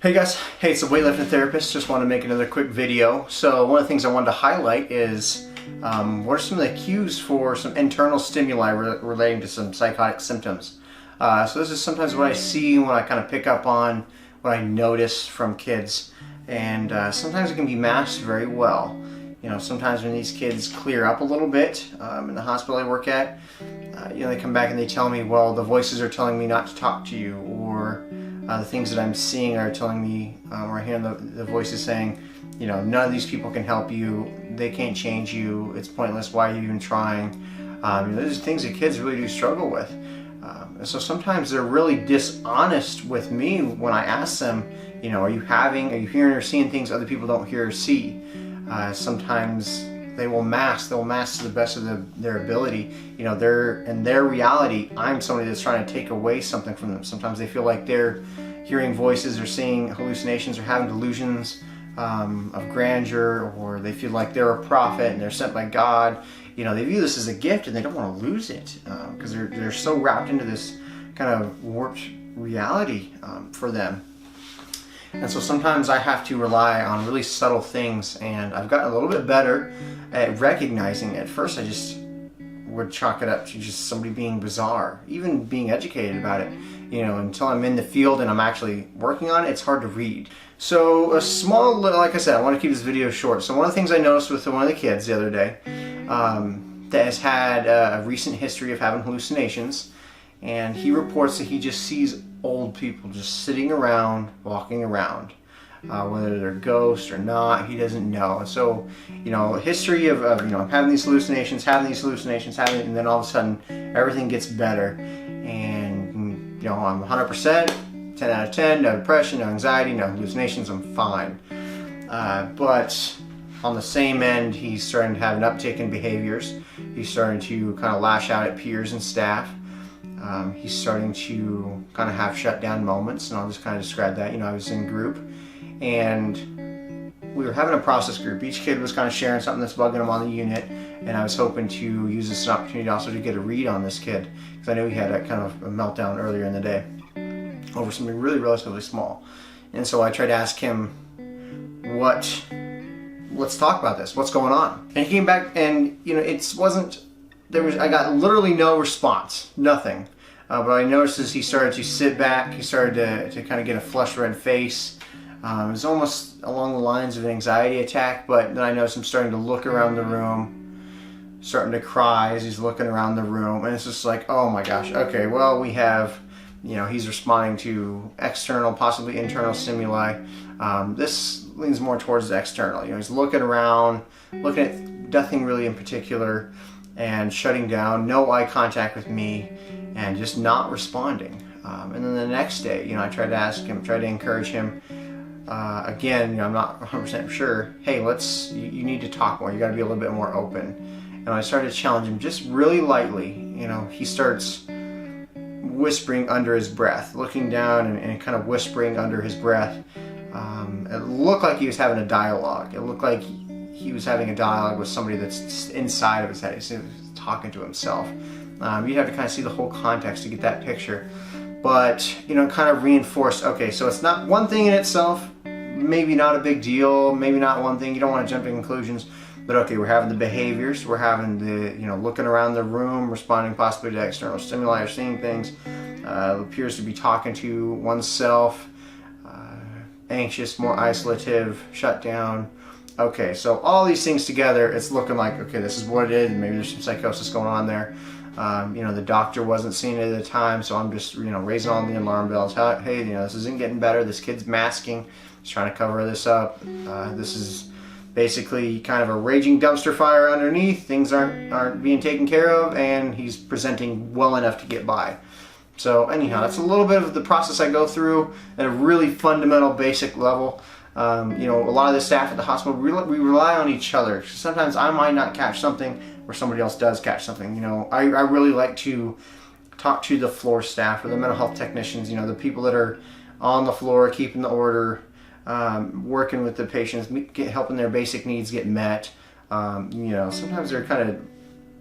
Hey guys, hey, it's a weightlifting therapist. Just want to make another quick video. So one of the things I wanted to highlight is what are some of the cues for some internal stimuli relating to some psychotic symptoms. So this is sometimes what I see, when I kind of pick up on, what I notice from kids, and sometimes it can be masked very well. You know, sometimes when these kids clear up a little bit in the hospital I work at, they come back and they tell me, well, the voices are telling me not to talk to you, or the things that I'm seeing are telling me, or I hear the voices saying, none of these people can help you, they can't change you, it's pointless, why are you even trying? Those are things that kids really do struggle with. So sometimes they're really dishonest with me when I ask them, are you hearing or seeing things other people don't hear or see? Sometimes they will mask to the best of their ability. In their reality, I'm somebody that's trying to take away something from them. Sometimes they feel like they're hearing voices or seeing hallucinations or having delusions of grandeur, or they feel like they're a prophet and they're sent by God. They view this as a gift and they don't want to lose it because they're so wrapped into this kind of warped reality for them. And so sometimes I have to rely on really subtle things, and I've gotten a little bit better at recognizing. At first I just would chalk it up to just somebody being bizarre, even being educated about it. Until I'm in the field and I'm actually working on it, it's hard to read. So like I said, I want to keep this video short. So one of the things I noticed with one of the kids the other day that has had a recent history of having hallucinations, and he reports that he just sees old people just sitting around, walking around, whether they're ghosts or not, he doesn't know. And so, history of having these hallucinations, and then all of a sudden everything gets better, and I'm 100%, 10 out of 10, no depression, no anxiety, no hallucinations, I'm fine. But on the same end, he's starting to have an uptick in behaviors. He's starting to kind of lash out at peers and staff. He's starting to kind of have shutdown moments, and I'll just kind of describe that. I was in group, and we were having a process group. Each kid was kind of sharing something that's bugging them on the unit, and I was hoping to use this as an opportunity also to get a read on this kid, because I knew he had a kind of a meltdown earlier in the day over something really relatively small. And so I tried to ask him, let's talk about this, what's going on? And he came back, and I got literally no response, nothing. But I noticed as he started to sit back, he started to kind of get a flushed red face. It was almost along the lines of an anxiety attack, but then I noticed him starting to look around the room, starting to cry as he's looking around the room. And it's just like, oh my gosh, okay, well, we have, he's responding to external, possibly internal stimuli. This leans more towards the external. He's looking around, looking at nothing really in particular, and shutting down, no eye contact with me, and just not responding. And then the next day, I tried to ask him, tried to encourage him. Again, I'm not 100% sure. Hey, you need to talk more. You got to be a little bit more open. And I started to challenge him just really lightly. He starts whispering under his breath, looking down and kind of whispering under his breath. It looked like he was having a dialogue. It looked like he was having a dialogue with somebody that's inside of his head. He was talking to himself. You'd have to kind of see the whole context to get that picture. But, kind of reinforced, okay, so it's not one thing in itself, maybe not a big deal, maybe not one thing, you don't want to jump to conclusions, but okay, we're having the behaviors, we're having the, looking around the room, responding possibly to external stimuli or seeing things, appears to be talking to oneself, anxious, more isolative, shut down. Okay, so all these things together, it's looking like, okay, this is what it is, and maybe there's some psychosis going on there. The doctor wasn't seeing it at the time, so I'm just, raising all the alarm bells. Hey, this isn't getting better. This kid's masking. He's trying to cover this up. This is basically kind of a raging dumpster fire underneath. Things aren't being taken care of, and he's presenting well enough to get by. So anyhow, that's a little bit of the process I go through at a really fundamental, basic level. A lot of the staff at the hospital, we rely on each other. Sometimes I might not catch something where somebody else does catch something. I really like to talk to the floor staff or the mental health technicians, the people that are on the floor, keeping the order, working with the patients, helping their basic needs get met. Sometimes they're kind of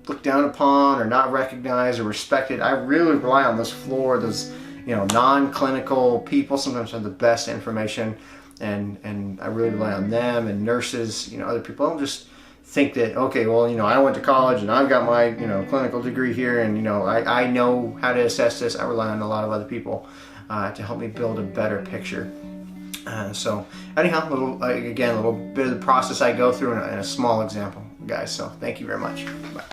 looked down upon or not recognized or respected. I really rely on those non-clinical people sometimes have the best information, and I really rely on them and nurses, other people. I don't just think that, okay, well, I went to college and I've got my, clinical degree here, and, I know how to assess this. I rely on a lot of other people to help me build a better picture. So anyhow, a little bit of the process I go through in a small example, guys. So thank you very much. Bye.